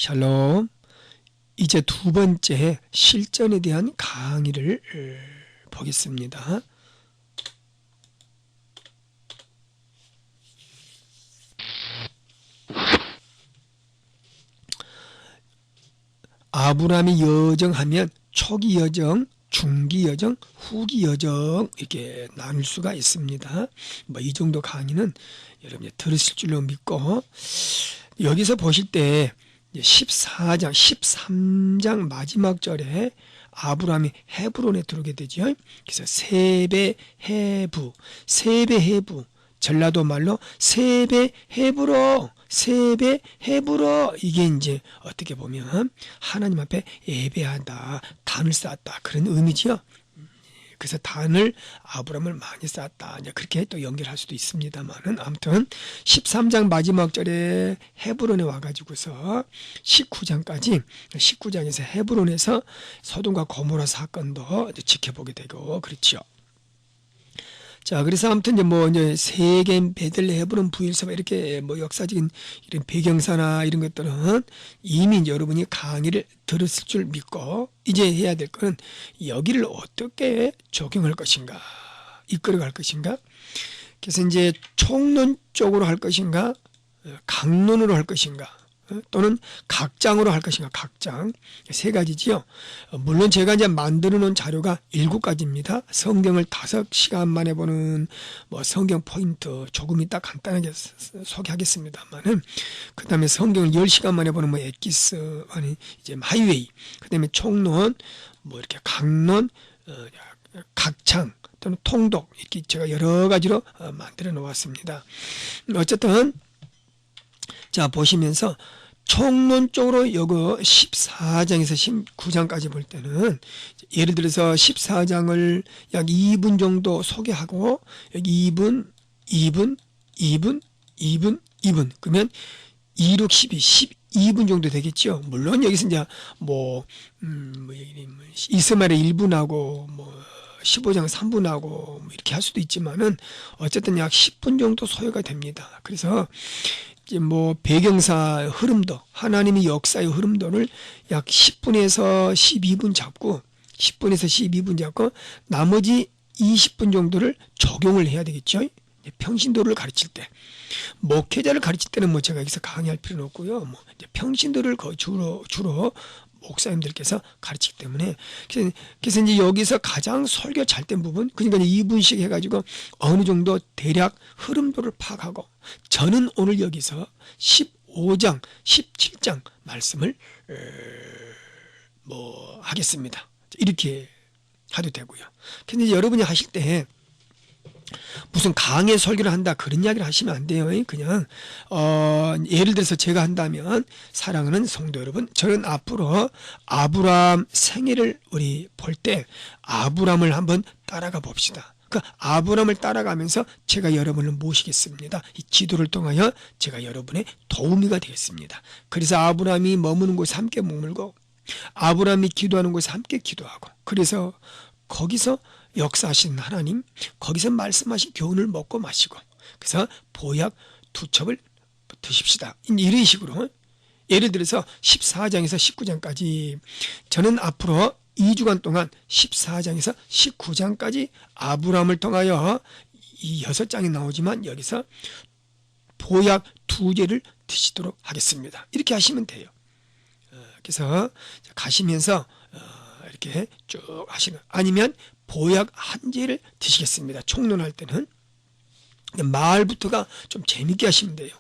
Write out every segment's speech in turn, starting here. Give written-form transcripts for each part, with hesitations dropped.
샬롬. 이제 두 번째 실전에 대한 강의를 보겠습니다. 아브라함이 여정하면 초기 여정, 중기 여정, 후기 여정 이렇게 나눌 수가 있습니다. 이 정도 강의는 여러분이 들으실 줄로 믿고, 여기서 보실 때 14장, 13장 마지막 절에 아브라함이 헤브론에 들어오게 되죠. 그래서 세배 헤브, 세배 헤브, 전라도 말로 세배 헤브로, 세배 헤브로, 이게 이제 어떻게 보면 하나님 앞에 예배한다, 단을 쌓았다, 그런 의미지요. 그래서 단을, 아브라함을 많이 쌓았다, 이제 그렇게 또 연결할 수도 있습니다만은, 아무튼 13장 마지막 절에 헤브론에 와가지고서 19장까지, 19장에서 헤브론에서 소돔과 고모라 사건도 이제 지켜보게 되고 그렇죠. 자, 그래서 아무튼 이제 세겜, 베들, 헤브론, 부엘세바 이렇게 역사적인 이런 배경사나 이런 것들은 이미 여러분이 강의를 들었을 줄 믿고, 이제 해야 될 거는 여기를 어떻게 적용할 것인가, 이끌어갈 것인가. 그래서 이제 총론적으로 할 것인가, 강론으로 할 것인가, 또는 각장으로 할 것인가. 각장 세 가지지요. 물론 제가 이제 만들어 놓은 자료가 7가지입니다. 성경을 5시간 만에 보는 성경 포인트 조금 이따 간단하게 소개하겠습니다만은, 그 다음에 성경을 10시간 만에 보는 엑기스, 아니 이제 하이웨이, 그 다음에 총론, 이렇게 강론, 각창 또는 통독, 이렇게 제가 여러 가지로 만들어 놓았습니다. 어쨌든 자, 보시면서 총론적으로 요거 14장에서 19장까지 볼 때는, 예를 들어서 14장을 약 2분 정도 소개하고, 여기 2분, 그러면 2, 6, 12, 12분 정도 되겠죠. 물론 여기서 이제 이스마엘의 1분하고 15장 3분하고 이렇게 할 수도 있지만은, 어쨌든 약 10분 정도 소요가 됩니다. 그래서 배경사 흐름도, 하나님의 역사의 흐름도를 약 10분에서 12분 잡고, 10분에서 12분 잡고, 나머지 20분 정도를 적용을 해야 되겠죠. 평신도를 가르칠 때, 목회자를 가르칠 때는 제가 여기서 강의할 필요는 없고요. 이제 평신도를 주로 목사님들께서 가르치기 때문에, 그래서 이제 여기서 가장 설교 잘 된 부분, 그러니까 2분씩 해가지고 어느 정도 대략 흐름도를 파악하고, 저는 오늘 여기서 15장, 17장 말씀을 하겠습니다. 이렇게 해도 되고요. 근데 여러분이 하실 때 무슨 강의 설교를 한다, 그런 이야기를 하시면 안 돼요. 그냥 예를 들어서 제가 한다면, 사랑하는 성도 여러분, 저는 앞으로 아브라함 생애를 우리 볼 때 아브라함을 한번 따라가 봅시다. 그 아브라함을 따라가면서 제가 여러분을 모시겠습니다. 이 기도를 통하여 제가 여러분의 도우미가 되겠습니다. 그래서 아브라함이 머무는 곳에 함께 머물고, 아브라함이 기도하는 곳에 함께 기도하고, 그래서 거기서 역사하신 하나님, 거기서 말씀하신 교훈을 먹고 마시고, 그래서 보약 2첩을 드십시다. 이런 식으로, 예를 들어서 14장에서 19장까지 저는 앞으로 2주간 동안 14장에서 19장까지 아브라함을 통하여 이 6장이 나오지만 여기서 보약 2제를 드시도록 하겠습니다. 이렇게 하시면 돼요. 그래서 가시면서 이렇게 쭉 하시는, 아니면 보약 1제를 드시겠습니다. 총론할 때는 말부터가 좀 재밌게 하시면 돼요.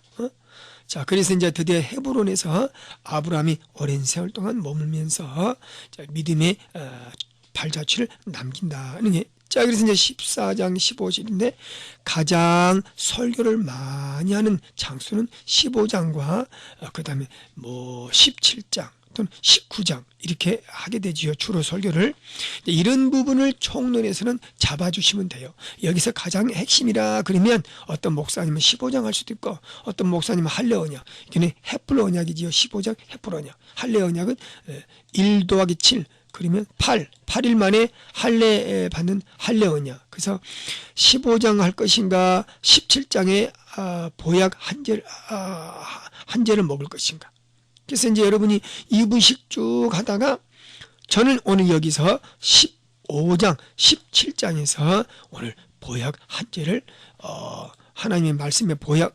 자, 그래서 이제 드디어 헤브론에서 아브라함이 오랜 세월 동안 머물면서 믿음의 발자취를 남긴다는 게, 자, 그래서 이제 14장 15절인데, 가장 설교를 많이 하는 장소는 15장과 그 다음에 17장 또는 19장 이렇게 하게 되지요. 주로 설교를. 이런 부분을 총론에서는 잡아주시면 돼요. 여기서 가장 핵심이라 그러면 어떤 목사님은 15장 할 수도 있고, 어떤 목사님은 할례 언약, 이게 헤프로 언약이지요. 15장 헤프로 언약. 할례 언약은 1 더하기 7, 그러면 8일 만에 할례 받는 할례 언약. 그래서 15장 할 것인가, 17장에 보약 1제를 먹을 것인가. 그래서 이제 여러분이 2분씩 쭉 하다가 저는 오늘 여기서 15장, 17장에서 오늘 보약 한 제를 하나님의 말씀의 보약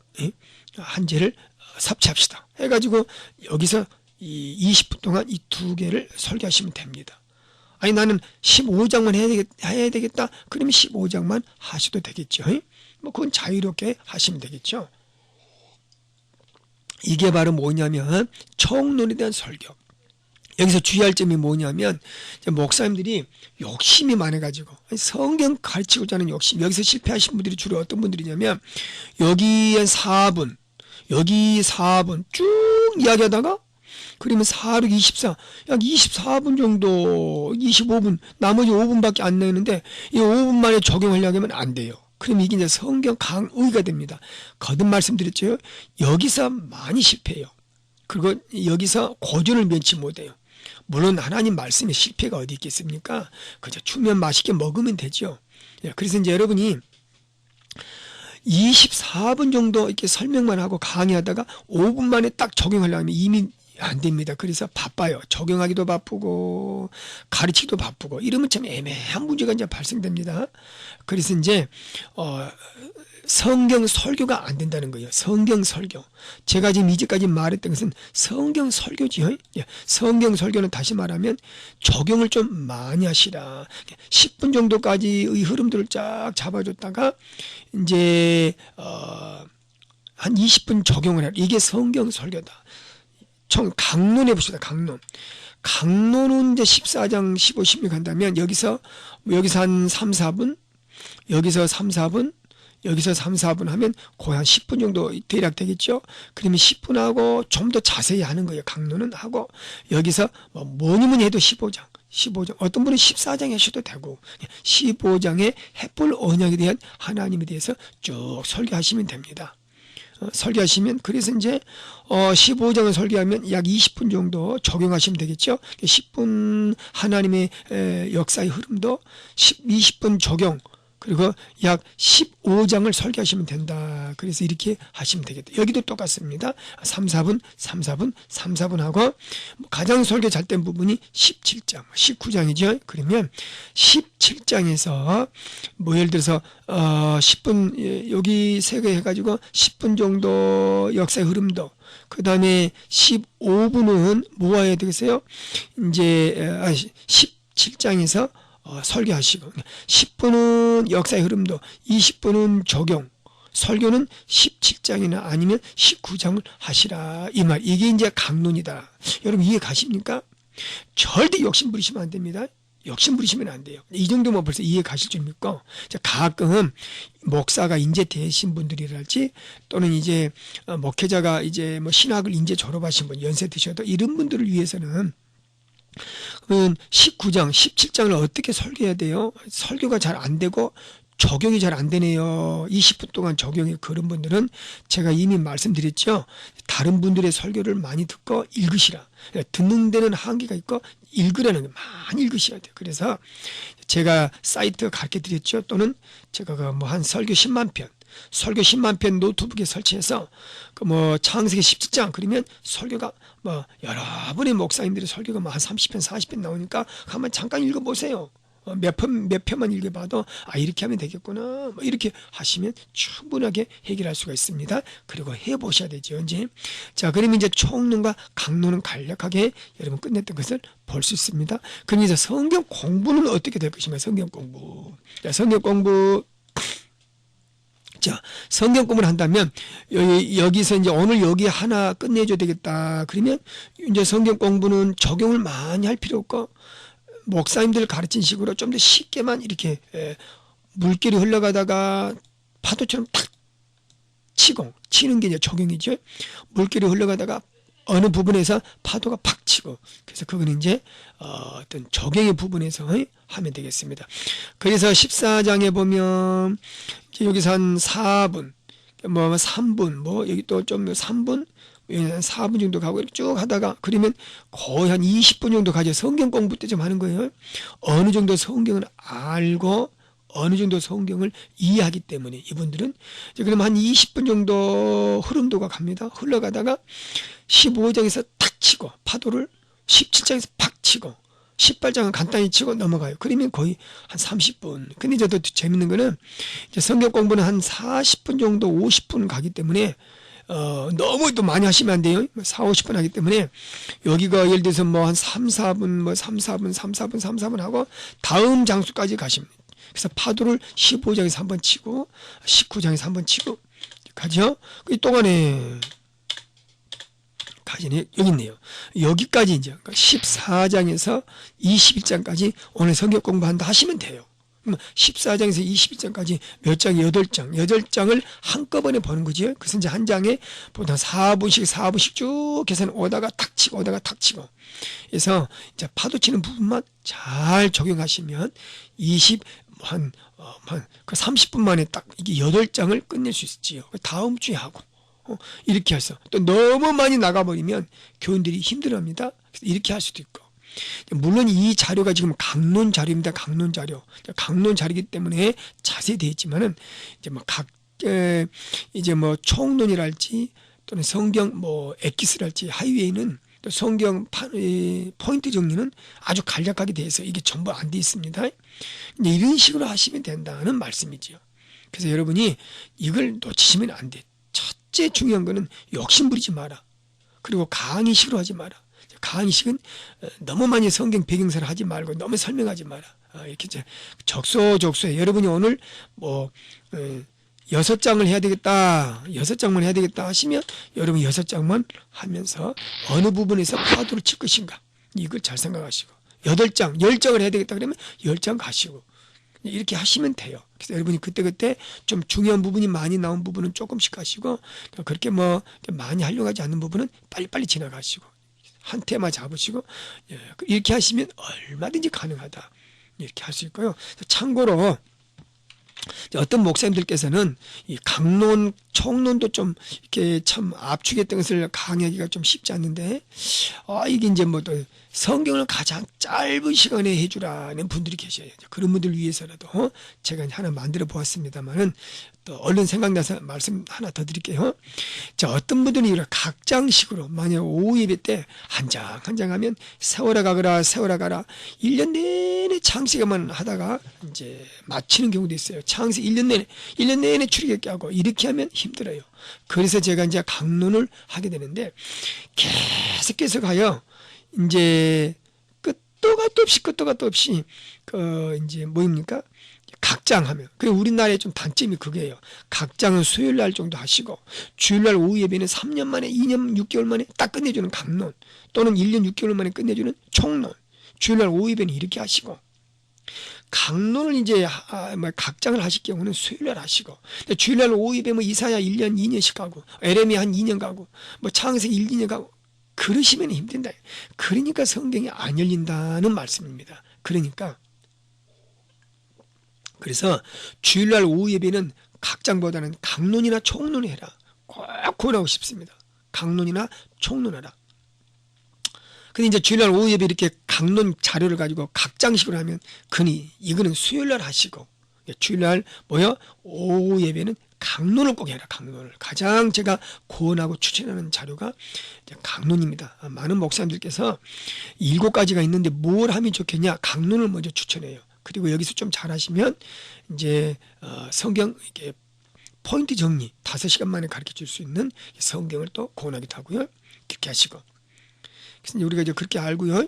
한 제를 섭취합시다. 해가지고 여기서 이 20분 동안 이 두 개를 설교하시면 됩니다. 아니 나는 15장만 해야 되겠다. 그러면 15장만 하셔도 되겠죠. 뭐 그건 자유롭게 하시면 되겠죠. 이게 바로 뭐냐면 청론에 대한 설교. 여기서 주의할 점이 뭐냐면 목사님들이 욕심이 많아가지고 성경 가르치고자 하는 욕심, 여기서 실패하신 분들이 주로 어떤 분들이냐면 여기에 4분 여기 4분 쭉 이야기하다가 그러면 4, 6, 24, 약 24분 정도, 25분, 나머지 5분밖에 안 나오는데 이 5분 만에 적용하려고 하면 안 돼요. 그럼 이게 이제 성경 강의가 됩니다. 거듭 말씀드렸죠. 여기서 많이 실패해요. 그리고 여기서 고전을 면치 못해요. 물론 하나님 말씀에 실패가 어디 있겠습니까? 그저 추면 맛있게 먹으면 되죠. 그래서 이제 여러분이 24분 정도 이렇게 설명만 하고 강의하다가 5분 만에 딱 적용하려면 이미 안 됩니다. 그래서 바빠요. 적용하기도 바쁘고 가르치기도 바쁘고 이러면 참 애매한 문제가 이제 발생됩니다. 그래서 이제 성경 설교가 안 된다는 거예요. 성경 설교. 제가 지금 이제까지 말했던 것은 성경 설교지요. 성경 설교는 다시 말하면 적용을 좀 많이 하시라. 10분 정도까지의 흐름들을 쫙 잡아줬다가 이제 한 20분 적용을 해라. 이게 성경 설교다. 강론 해봅시다. 강론은 이제 14장 15, 16 한다면 여기서 한 3, 4분, 여기서 3, 4분, 여기서 3, 4분 하면 거의 한 10분 정도 대략 되겠죠. 그러면 10분하고 좀 더 자세히 하는 거예요. 강론은 하고 여기서 뭐니 해도 15장. 어떤 분은 14장 하셔도 되고 15장의 햇불 언약에 대한 하나님에 대해서 쭉 설교하시면 됩니다. 설교하시면 그래서 이제 15장을 설교하면 약 20분 정도 적용하시면 되겠죠. 10분 하나님의 역사의 흐름도 20분 적용 그리고 약 15장을 설교하시면 된다. 그래서 이렇게 하시면 되겠다. 여기도 똑같습니다. 3, 4분 하고 가장 설교 잘 된 부분이 17장, 19장이죠. 그러면 17장에서 예를 들어서 10분 여기 세 개 해가지고 10분 정도 역사의 흐름도 그 다음에 15분은 뭐 해야 되겠어요? 이제 17장에서 설교하시고 10분은 역사의 흐름도 20분은 적용 설교는 17장이나 아니면 19장을 하시라 이 말. 이게 이제 강론이다. 여러분 이해 가십니까? 절대 욕심 부리시면 안 됩니다. 욕심 부리시면 안 돼요. 이 정도면 벌써 이해 가실 줄 믿고 가끔 목사가 인제 되신 분들이랄지 또는 이제 목회자가 이제 뭐 신학을 인제 졸업하신 분 연세 드셔도 이런 분들을 위해서는 19장, 17장을 어떻게 설교해야 돼요? 설교가 잘 안 되고 적용이 잘 안 되네요. 20분 동안 적용이 그런 분들은 제가 이미 말씀드렸죠. 다른 분들의 설교를 많이 듣고 읽으시라. 듣는 데는 한계가 있고 읽으라는 게 많이 읽으셔야 돼요. 그래서 제가 사이트 가르쳐 드렸죠. 또는 제가 뭐 한 설교 10만 편, 설교 10만 편 노트북에 설치해서 창세기 17장 그러면 설교가 여러분의 목사님들의 설교가 한 30편, 40편 나오니까 한번 잠깐 읽어보세요. 몇 편만 읽어봐도 이렇게 하면 되겠구나 이렇게 하시면 충분하게 해결할 수가 있습니다. 그리고 해보셔야 되죠. 이제 자 그러면 이제 총론과 강론은 간략하게 여러분 끝냈던 것을 볼 수 있습니다. 그럼 이제 성경 공부는 어떻게 될 것인가? 성경 공부. 자, 성경 공부를 한다면 여기서 이제 오늘 여기 하나 끝내줘야 되겠다. 그러면 이제 성경 공부는 적용을 많이 할 필요 없고 목사님들 가르친 식으로 좀 더 쉽게만 이렇게 물길이 흘러가다가 파도처럼 탁 치는 게 이제 적용이죠. 물길이 흘러가다가 어느 부분에서 파도가 팍 치고 그래서 그거는 이제 어떤 적용의 부분에서 하면 되겠습니다. 그래서 14장에 보면 여기서 한 4분, 3분, 여기 또 좀 3분, 4분 정도 가고 쭉 하다가 그러면 거의 한 20분 정도 가죠. 성경 공부 때 좀 하는 거예요. 어느 정도 성경을 알고 어느 정도 성경을 이해하기 때문에 이분들은 그러면 한 20분 정도 흐름도가 갑니다. 흘러가다가 15장에서 탁 팍 치고 파도를 17장에서 팍 치고 18장은 간단히 치고 넘어가요. 그러면 거의 한 30분. 근데 이제 더 재밌는 거는 이제 성경 공부는 한 40분 정도 50분 가기 때문에 너무 또 많이 하시면 안 돼요. 4, 50분 하기 때문에 여기가 예를 들어서 뭐 한 3, 4분 뭐 3, 4분, 3, 4분, 3, 4분 하고 다음 장소까지 가시면 돼요. 그래서 파도를 15장에서 한 번 치고 19장에서 한 번 치고 가죠. 또 가네. 가지네. 여기 있네요. 여기까지 이제 14장에서 21장까지 오늘 성경 공부한다 하시면 돼요. 14장에서 21장까지 몇 장? 8장. 8장을 한꺼번에 보는 거죠. 그래서 이제 한 장에 보통 4분씩 쭉 계산 오다가 탁 치고 오다가 탁 치고. 그래서 이제 파도 치는 부분만 잘 적용하시면 그 30분 만에 딱 이게 8장을 끝낼 수 있지요. 다음 주에 하고. 이렇게 해서 또 너무 많이 나가버리면 교인들이 힘들어합니다. 이렇게 할 수도 있고. 물론 이 자료가 지금 강론 자료입니다. 강론 자료. 강론 자료이기 때문에 자세히 되어 있지만은 이제 뭐 총론이랄지 또는 성경 뭐 엑기스랄지 하이웨이는 또 성경 포인트 정리는 아주 간략하게 되어 있어요. 이게 전부 안 되어 있습니다. 이런 식으로 하시면 된다는 말씀이지요. 그래서 여러분이 이걸 놓치시면 안 돼. 첫째 중요한 거는 욕심 부리지 마라. 그리고 강의식으로 하지 마라. 강의식은 너무 많이 성경 배경사를 하지 말고 너무 설명하지 마라. 이렇게 적소에 여러분이 오늘 뭐 6장을 해야 되겠다. 6장만 해야 되겠다 하시면 여러분 6장만 하면서 어느 부분에서 파도를 칠 것인가. 이걸 잘 생각하시고 8장, 10장을 해야 되겠다 그러면 10장 가시고 이렇게 하시면 돼요. 그래서 여러분이 그때그때 좀 중요한 부분이 많이 나온 부분은 조금씩 하시고 그렇게 뭐 많이 하려고 하지 않는 부분은 빨리빨리 지나가시고 한 테마 잡으시고 이렇게 하시면 얼마든지 가능하다. 이렇게 할 수 있고요. 참고로 어떤 목사님들께서는 이 강론, 총론도 좀 이렇게 참 압축했던 것을 강의하기가 좀 쉽지 않는데, 이게 이제 뭐 또 성경을 가장 짧은 시간에 해주라는 분들이 계셔요. 그런 분들 위해서라도 제가 하나 만들어 보았습니다만은 또 얼른 생각나서 말씀 하나 더 드릴게요. 자, 어떤 분들은 이런 각장식으로 만약 오후 예배 때 한 장 한 장 하면 세워라 가거라 세워라 가라 1년 내내 창세기만 하다가 이제 마치는 경우도 있어요. 창세기 1년 내내 출애굽기 하고 이렇게 하면 힘들어요. 그래서 제가 이제 강론을 하게 되는데 계속 가요. 이제 끝도 gat도 없이 이제 뭐입니까? 각장하면. 그 우리나라의 좀 단점이 그게요. 각장은 수요일 날 정도 하시고 주일날 오후 예배는 3년 만에 2년 6개월 만에 딱 끝내주는 강론 또는 1년 6개월 만에 끝내주는 총론. 주일날 오후 예배는 이렇게 하시고 강론을 이제 각장을 하실 경우는 수요일날 하시고 주일날 오후 예배 뭐 이사야 1년 2년씩 가고 에레미야 한 2년 가고 뭐 창세기 1, 2년 가고 그러시면 힘든다. 그러니까 성경이 안 열린다는 말씀입니다. 그래서 주일날 오후 예배는 각장보다는 강론이나 총론을 해라. 꼭 권하고 싶습니다. 강론이나 총론하라. 근데 이제 주일날 오후 예배 이렇게 강론 자료를 가지고 각장식으로 하면 이거는 수요일날 하시고 주일날 오후 예배는 강론을 꼭 해라. 강론을. 가장 제가 권하고 추천하는 자료가 강론입니다. 많은 목사님들께서 7가지가 있는데 뭘 하면 좋겠냐? 강론을 먼저 추천해요. 그리고 여기서 좀 잘하시면 이제 성경 이렇게 포인트 정리 5시간 만에 가르쳐 줄 수 있는 성경을 또 권하기도 하고요. 그렇게 하시고. 그래서 우리가 이제 그렇게 알고요.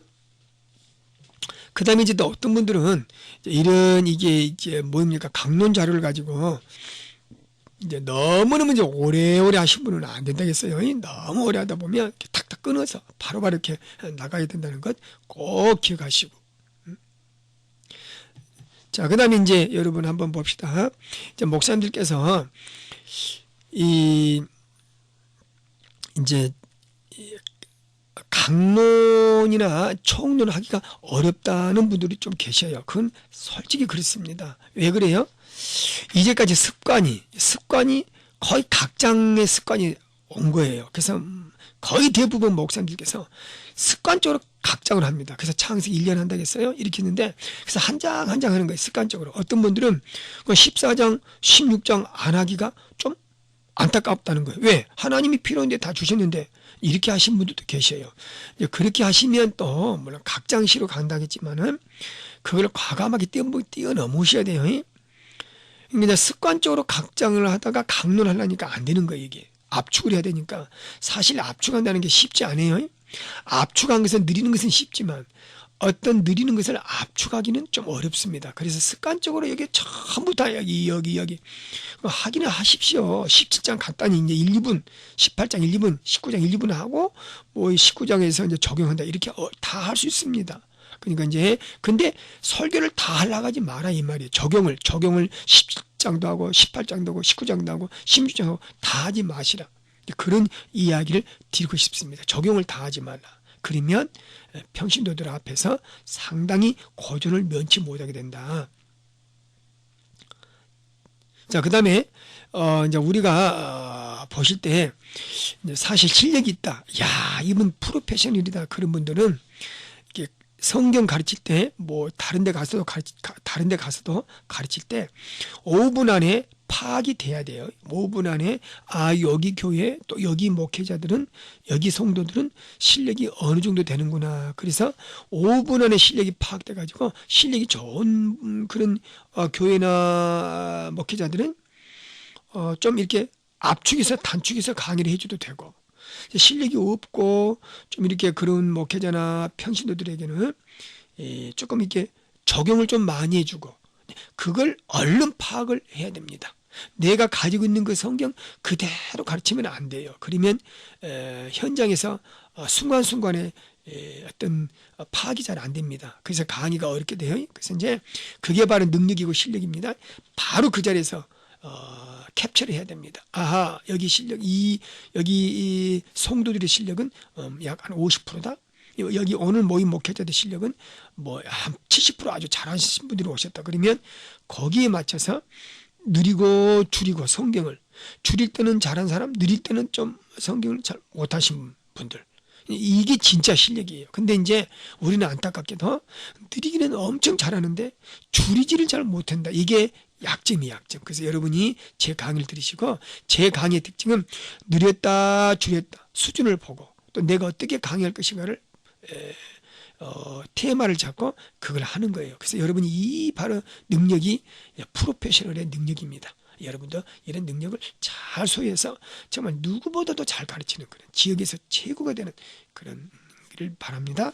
그 다음에 이제 또 어떤 분들은 이게 이제 뭐입니까? 강론 자료를 가지고 이제 너무너무 이제 오래오래 하신 분은 안 된다겠어요. 너무 오래 하다 보면 이렇게 탁탁 끊어서 바로바로 이렇게 나가야 된다는 것 꼭 기억하시고. 자, 그 다음에 이제 여러분 한번 봅시다. 이제 목사님들께서 이제 강론이나 총론을 하기가 어렵다는 분들이 좀 계셔요. 그건 솔직히 그렇습니다. 왜 그래요? 이제까지 습관이 거의 각장의 습관이 온 거예요. 그래서 거의 대부분 목사님들께서 습관적으로 각장을 합니다. 그래서 창세기 1년 한다겠어요? 이렇게 했는데 그래서 한 장 한 장 하는 거예요. 습관적으로. 어떤 분들은 14장, 16장 안 하기가 좀 안타깝다는 거예요. 왜? 하나님이 필요한데 다 주셨는데 이렇게 하신 분들도 계셔요. 이제 그렇게 하시면 또 물론 각장시로 간다겠지만은 그걸 과감하게 뛰어넘으셔야 돼요. 그러니까 습관적으로 각장을 하다가 강론하려니까 안 되는 거예요. 이게 압축을 해야 되니까. 사실 압축한다는 게 쉽지 않아요. 압축한 것은 느리는 것은 쉽지만 어떤 느리는 것을 압축하기는 좀 어렵습니다. 그래서 습관적으로 여기 전부 다 여기 하기는 하십시오. 17장 간단히 이제 1, 2분, 18장 1, 2분, 19장 1, 2분 하고 뭐 19장에서 이제 적용한다 이렇게 다 할 수 있습니다. 그러니까 이제 근데 설교를 다 하려고 하지 마라 이 말이에요. 적용을 17장도 하고 18장도 하고 19장도 하고 16장도 하고 다 하지 마시라. 그런 이야기를 드리고 싶습니다. 적용을 다 하지 말라. 그러면 평신도들 앞에서 상당히 고전을 면치 못하게 된다. 자, 그 다음에 이제 우리가 보실 때 사실 실력이 있다. 야, 이분 프로페셔널이다. 그런 분들은 이렇게 성경 가르칠 때 뭐 다른 데 가서도 가르칠 때 5분 안에 파악이 돼야 돼요. 5분 안에 여기 교회 또 여기 목회자들은 여기 성도들은 실력이 어느 정도 되는구나. 그래서 5분 안에 실력이 파악돼 가지고 실력이 좋은 그런 교회나 목회자들은 좀 이렇게 압축해서 단축해서 강의를 해줘도 되고, 실력이 없고 좀 이렇게 그런 목회자나 평신도들에게는 조금 이렇게 적용을 좀 많이 해주고 그걸 얼른 파악을 해야 됩니다. 내가 가지고 있는 그 성경 그대로 가르치면 안 돼요. 그러면 현장에서 순간순간에 어떤 파악이 잘 안 됩니다. 그래서 강의가 어렵게 돼요. 그래서 이제 그게 바로 능력이고 실력입니다. 바로 그 자리에서 캡처를 해야 됩니다. 아하, 여기 실력, 여기 이 성도들의 실력은 약 한 50%다. 여기 오늘 모임 목회자들 실력은 뭐 한 70% 아주 잘하신 분들이 오셨다. 그러면 거기에 맞춰서 느리고 줄이고 성경을 줄일 때는 잘한 사람, 느릴 때는 좀 성경을 잘 못하신 분들. 이게 진짜 실력이에요. 근데 이제 우리는 안타깝게도 느리기는 엄청 잘하는데 줄이지를 잘 못한다. 이게 약점이 약점. 그래서 여러분이 제 강의를 들으시고 제 강의의 특징은 느렸다 줄였다 수준을 보고 또 내가 어떻게 강의할 것인가를 테마를 잡고 그걸 하는 거예요. 그래서 여러분이 이 바로 능력이 프로페셔널의 능력입니다. 여러분도 이런 능력을 잘 소유해서 정말 누구보다도 잘 가르치는 그런 지역에서 최고가 되는 그런 길 바랍니다.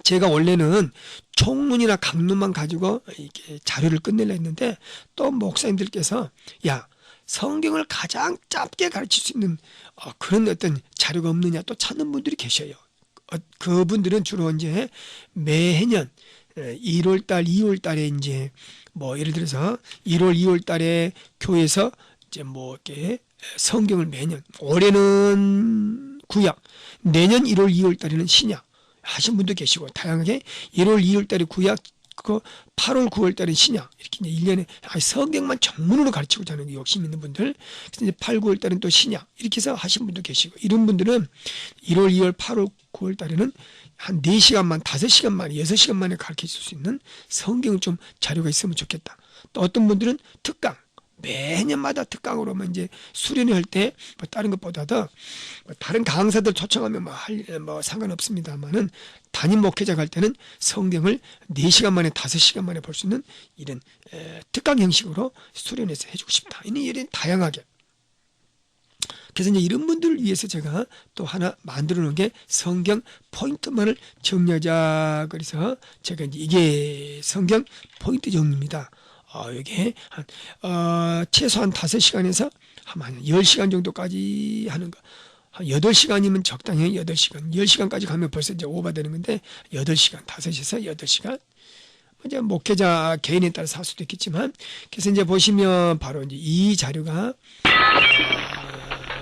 제가 원래는 총론이나 강론만 가지고 이렇게 자료를 끝내려 했는데 또 목사님들께서 야, 성경을 가장 짧게 가르칠 수 있는 그런 어떤 자료가 없느냐 또 찾는 분들이 계셔요. 그분들은 주로 이제 매해년 1월달, 2월달에 이제 뭐 예를 들어서 1월, 2월달에 교회에서 이제 뭐 이렇게 성경을 매년 올해는 구약, 내년 1월, 2월달에는 신약 하신 분도 계시고 다양하게 1월, 2월달에 구약, 그 8월, 9월달에 신약 이렇게 이제 1년에 성경만 전문으로 가르치고자 하는 욕심 있는 분들, 그래서 이제 8, 9월달은 또 신약 이렇게 해서 하신 분도 계시고 이런 분들은 1월, 2월, 8월, 9월달에는 한 4시간만, 5시간 만에, 6시간 만에 가르쳐 줄 수 있는 성경 좀 자료가 있으면 좋겠다. 또 어떤 분들은 특강, 매년마다 특강으로만 이제 수련회 할 때 뭐 다른 것보다도 뭐 다른 강사들 초청하면 뭐 상관없습니다만은 담임 목회자 갈 때는 성경을 4시간 만에 5시간 만에 볼 수 있는 이런 특강 형식으로 수련해서 해주고 싶다. 이런 다양하게. 그래서 이제 이런 분들을 위해서 제가 또 하나 만들어 놓은 게 성경 포인트만을 정리하자. 그래서 제가 이제 이게 성경 포인트 정리입니다. 이게 최소한 5시간에서 한 10시간 정도까지 하는 거. 한 8시간이면 적당해요. 8시간. 10시간까지 가면 벌써 이제 오버되는 건데 8시간, 5에서 8시간. 이제 목회자 개인에 따라서 할 수도 있겠지만, 그래서 이제 보시면 바로 이제 이 자료가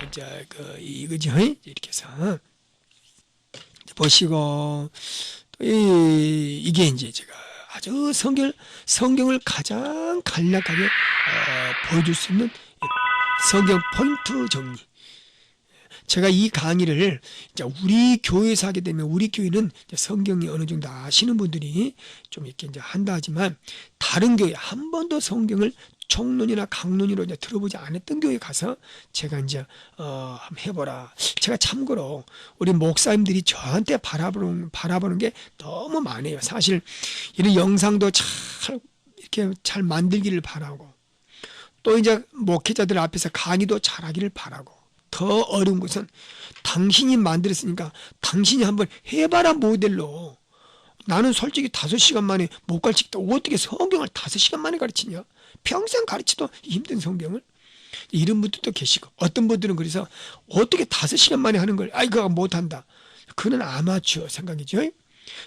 이제 이거죠. 이렇게 해서 보시고 또 이게 이제 제가 아주 성경을 가장 간략하게 보여줄 수 있는 성경 포인트 정리. 제가 이 강의를 이제 우리 교회에서 하게 되면 우리 교회는 성경이 어느 정도 아시는 분들이 좀 이렇게 이제 한다 하지만 다른 교회 한 번도 성경을 총론이나 강론으로 이제 들어보지 않았던 교회 가서 제가 이제 한번 해보라. 제가 참고로 우리 목사님들이 저한테 바라보는 게 너무 많아요. 사실 이런 영상도 잘 이렇게 잘 만들기를 바라고, 또 이제 목회자들 앞에서 강의도 잘하기를 바라고, 더 어려운 것은 당신이 만들었으니까 당신이 한번 해봐라 모델로. 나는 솔직히 5시간 만에 못 가르치겠다. 어떻게 성경을 5시간 만에 가르치냐? 평생 가르치도 힘든 성경을. 이런 분들도 계시고, 어떤 분들은 그래서 어떻게 5시간 만에 하는 걸, 아이 그거 못한다. 그는 아마추어 생각이죠.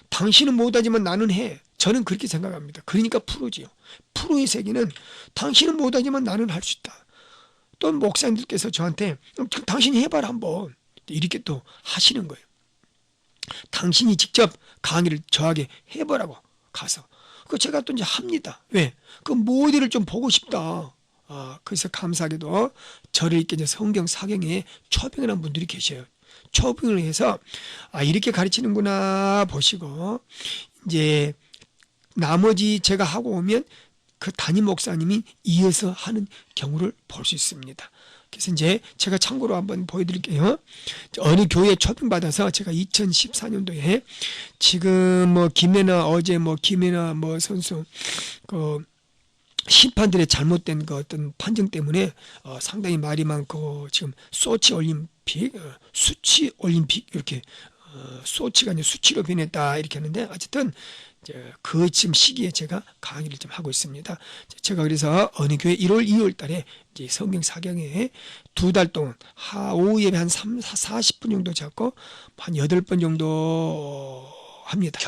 당신은 못하지만 나는 해. 저는 그렇게 생각합니다. 그러니까 프로지요. 프로의 세계는 당신은 못하지만 나는 할 수 있다. 또 목사님들께서 저한테 당신이 해봐라 한번 이렇게 또 하시는 거예요. 당신이 직접 강의를 저에게 해보라고 가서. 그 제가 또 이제 합니다. 왜? 그 모델을 좀 보고 싶다. 그래서 감사하게도 저를 이렇게 이제 성경 사경에 초빙을 한 분들이 계셔요. 초빙을 해서 이렇게 가르치는구나 보시고, 이제 나머지 제가 하고 오면 그 담임 목사님이 이어서 하는 경우를 볼 수 있습니다. 그래서 이제 제가 참고로 한번 보여드릴게요. 어느 교회에 초빙받아서 제가 2014년도에 지금 뭐 김혜나 선수 그 심판들의 잘못된 그 어떤 판정 때문에 상당히 말이 많고, 지금 소치 올림픽, 수치 올림픽 이렇게 소치가 이제 수치로 변했다 이렇게 하는데, 어쨌든 그 지금 시기에 제가 강의를 좀 하고 있습니다. 제가 그래서 어느 교회 1월, 2월 달에 이제 성경 사경에 2달 동안 오후 예배 한 40분 정도 잡고 한 8번 정도 합니다.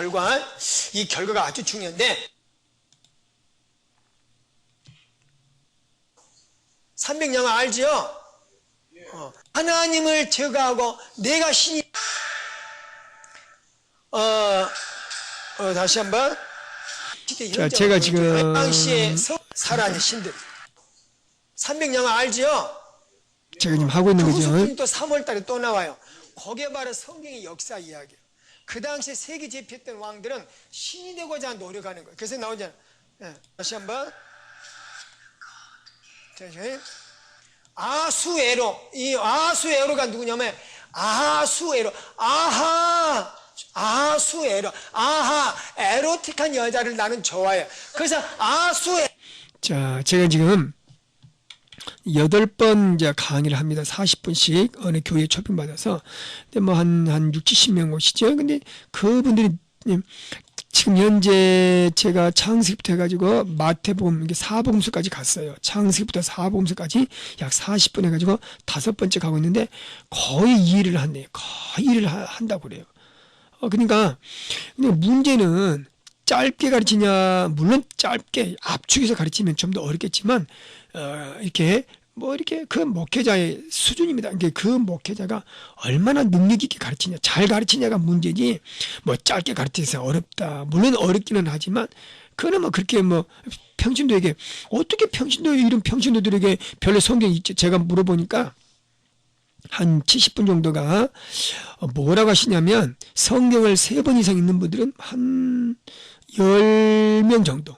이 결과가 아주 중요한데, 300양 알지요? 하나님을 제거하고 내가 신이 다시 한번. 자, 제가 지금 당시에 살아있는 신들 300양 알지요? 제가 지금 하고 있는 거죠. 후속편이 또 3월 달에 또 나와요. 거기에 바로 성경의 역사 이야기예요. 그 당시에 세계 제패했던 왕들은 신이 되고자 노력하는 거예요. 그래서 나오잖아요. 다시 한번. 아수에로. 이 아수에로가 누구냐면 아수에로. 아수에로. 에로틱한 여자를 나는 좋아해요. 그래서 자, 제가 지금 8번 이제 강의를 합니다. 40분씩 어느 교회에 초빙받아서. 근데 뭐 한 6, 70명 오시죠. 근데 그분들이 지금 현재 제가 창세기부터 해가지고 마태복음, 이게 사복음서까지 갔어요. 창세기부터 사복음서까지 약 40분 해가지고 5번째 가고 있는데 거의 이해를 한대요. 거의 이해를 한다고 그래요. 그러니까 문제는 짧게 가르치냐, 물론 짧게 압축해서 가르치면 좀 더 어렵겠지만, 이렇게 그 목회자의 수준입니다. 그 목회자가 얼마나 능력 있게 가르치냐, 잘 가르치냐가 문제지, 뭐 짧게 가르쳐서 어렵다. 물론 어렵기는 하지만, 그거는 뭐 그렇게 평신도에게, 어떻게 이런 평신도들에게 별로 성경이 있지? 제가 물어보니까, 한 70분 정도가 뭐라고 하시냐면, 성경을 3번 이상 읽는 분들은 한 10명 정도,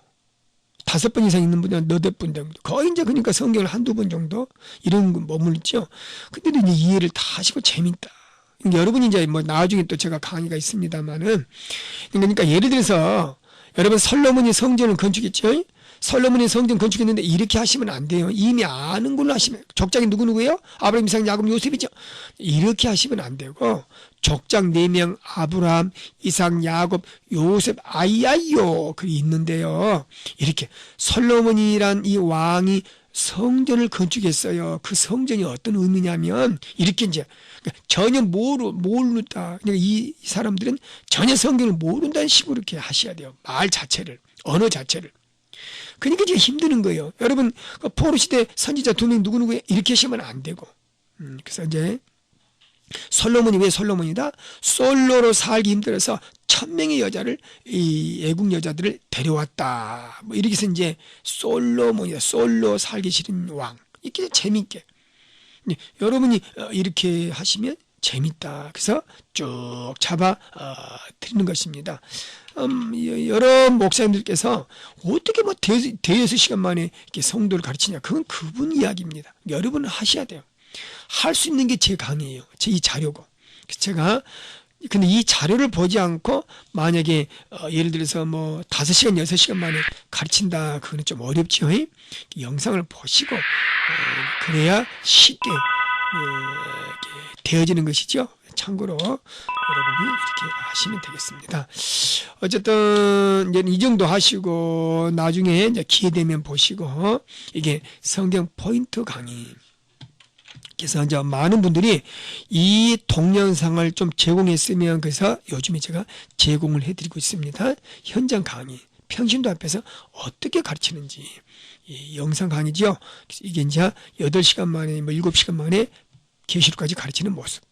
5번 이상 읽는 분들은 8분 정도, 거의 이제 그러니까 성경을 한두 번 정도 이런 거 머물죠. 근데도 이제 이해를 다 하시고 재밌다. 여러분이 이제 나중에 또 제가 강의가 있습니다만은, 그러니까 예를 들어서 여러분 솔로몬이 성전을 건축했죠. 솔로몬이 성전 건축했는데 이렇게 하시면 안 돼요. 이미 아는 걸로 하시면, 족장이 누구누구예요? 아브라함, 이삭, 야곱, 요셉이죠. 이렇게 하시면 안 되고, 족장 4명 아브라함, 이삭, 야곱, 요셉, 아이야요 그 있는데요. 이렇게 솔로몬이란 이 왕이 성전을 건축했어요. 그 성전이 어떤 의미냐면 이렇게 이제 전혀 모른다. 그러니까 이 사람들은 전혀 성경을 모른다는 식으로 이렇게 하셔야 돼요. 말 자체를, 언어 자체를. 그러니까 이제 힘드는 거예요. 여러분, 포로 시대 선지자 2명 누구누구 이렇게 하시면 안 되고. 그래서 이제 솔로몬이 왜 솔로몬이다? 솔로로 살기 힘들어서 1000명의 여자를, 이 애국 여자들을 데려왔다. 뭐 이렇게 해서 이제 솔로몬이다. 솔로 살기 싫은 왕. 이렇게 재밌게. 여러분이 이렇게 하시면 재밌다. 그래서 쭉 잡아 드리는 것입니다. 여러 목사님들께서 어떻게 뭐 대여섯 시간 만에 이렇게 성도를 가르치냐. 그건 그분 이야기입니다. 여러분은 하셔야 돼요. 할 수 있는 게 제 강의예요. 제 이 자료고. 그래서 제가 근데 이 자료를 보지 않고 만약에 예를 들어서 뭐 5시간, 6시간 만에 가르친다. 그거는 좀 어렵죠. 영상을 보시고 그래야 쉽게 이렇게 되어지는 것이죠. 참고로 여러분이 이렇게 하시면 되겠습니다. 어쨌든 이제 이 정도 하시고 나중에 이제 기회 되면 보시고 이게 성경 포인트 강의. 그래서 이제 많은 분들이 이 동영상을 좀 제공했으면 그래서 요즘에 제가 제공을 해드리고 있습니다. 현장 강의, 평신도 앞에서 어떻게 가르치는지 이 영상 강의죠. 이게 이제 8시간 만에 뭐 7시간 만에 계시록까지 가르치는 모습.